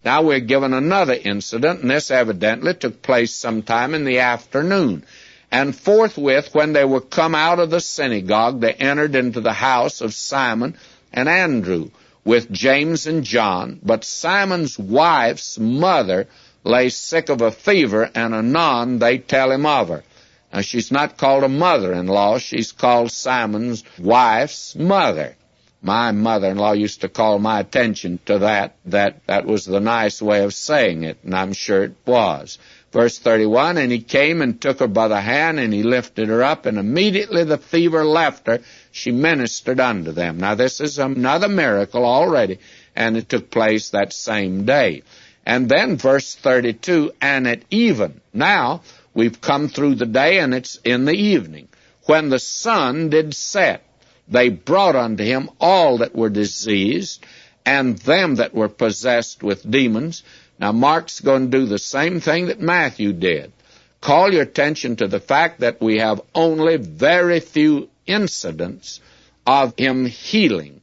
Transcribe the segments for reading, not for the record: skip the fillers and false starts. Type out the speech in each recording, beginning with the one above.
Now we're given another incident, and this evidently took place sometime in the afternoon. And forthwith, when they were come out of the synagogue, they entered into the house of Simon and Andrew with James and John. But Simon's wife's mother lay sick of a fever, and anon they tell him of her. Now, she's not called a mother-in-law. She's called Simon's wife's mother. My mother-in-law used to call my attention to that was the nice way of saying it, and I'm sure it was. Verse 31, and he came and took her by the hand, and he lifted her up, and immediately the fever left her. She ministered unto them. Now, this is another miracle already, and it took place that same day. And then verse 32, and at even. Now, we've come through the day, and it's in the evening. When the sun did set, they brought unto him all that were diseased, and them that were possessed with demons. Now, Mark's going to do the same thing that Matthew did. Call your attention to the fact that we have only very few incidents of him healing.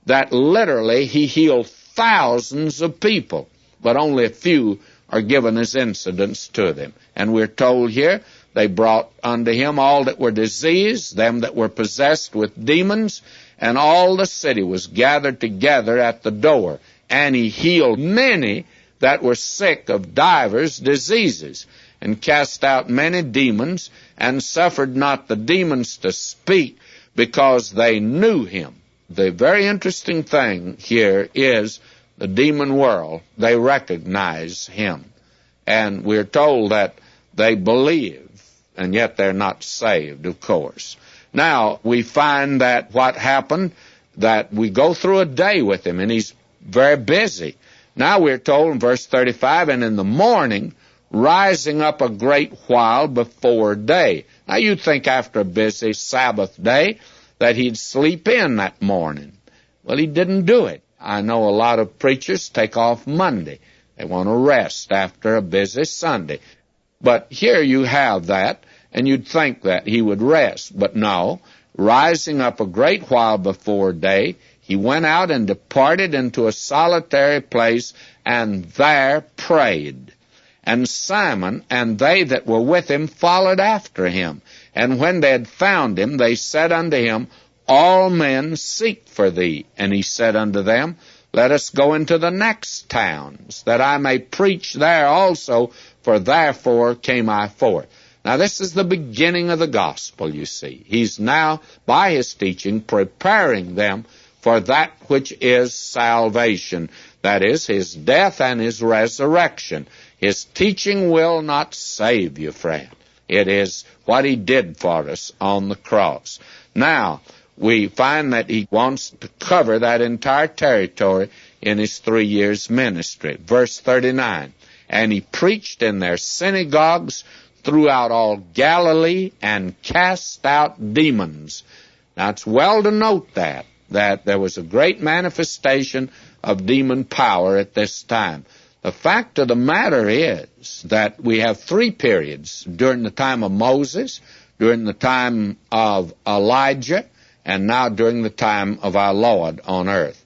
That literally he healed thousands of people, but only a few are given as incidents to them. And we're told here, they brought unto him all that were diseased, them that were possessed with demons, and all the city was gathered together at the door. And he healed many that were sick of divers diseases, and cast out many demons, and suffered not the demons to speak, because they knew him. The very interesting thing here is the demon world, they recognize him. And we're told that they believe, and yet they're not saved, of course. Now, we find that what happened, that we go through a day with him, and he's very busy. Now we're told in verse 35, and in the morning, rising up a great while before day. Now you'd think after a busy Sabbath day that he'd sleep in that morning. Well, he didn't do it. I know a lot of preachers take off Monday. They want to rest after a busy Sunday. But here you have that, and you'd think that he would rest. But no, rising up a great while before day, he went out and departed into a solitary place, and there prayed. And Simon and they that were with him followed after him. And when they had found him, they said unto him, All men seek for thee. And he said unto them, Let us go into the next towns, that I may preach there also, for therefore came I forth. Now this is the beginning of the gospel, you see. He's now, by his teaching, preparing them for that which is salvation. That is, his death and his resurrection. His teaching will not save you, friend. It is what he did for us on the cross. Now, we find that he wants to cover that entire territory in his 3 years' ministry. Verse 39, and he preached in their synagogues throughout all Galilee and cast out demons. Now, it's well to note that there was a great manifestation of demon power at this time. The fact of the matter is that we have 3 periods: during the time of Moses, during the time of Elijah, and now during the time of our Lord on earth.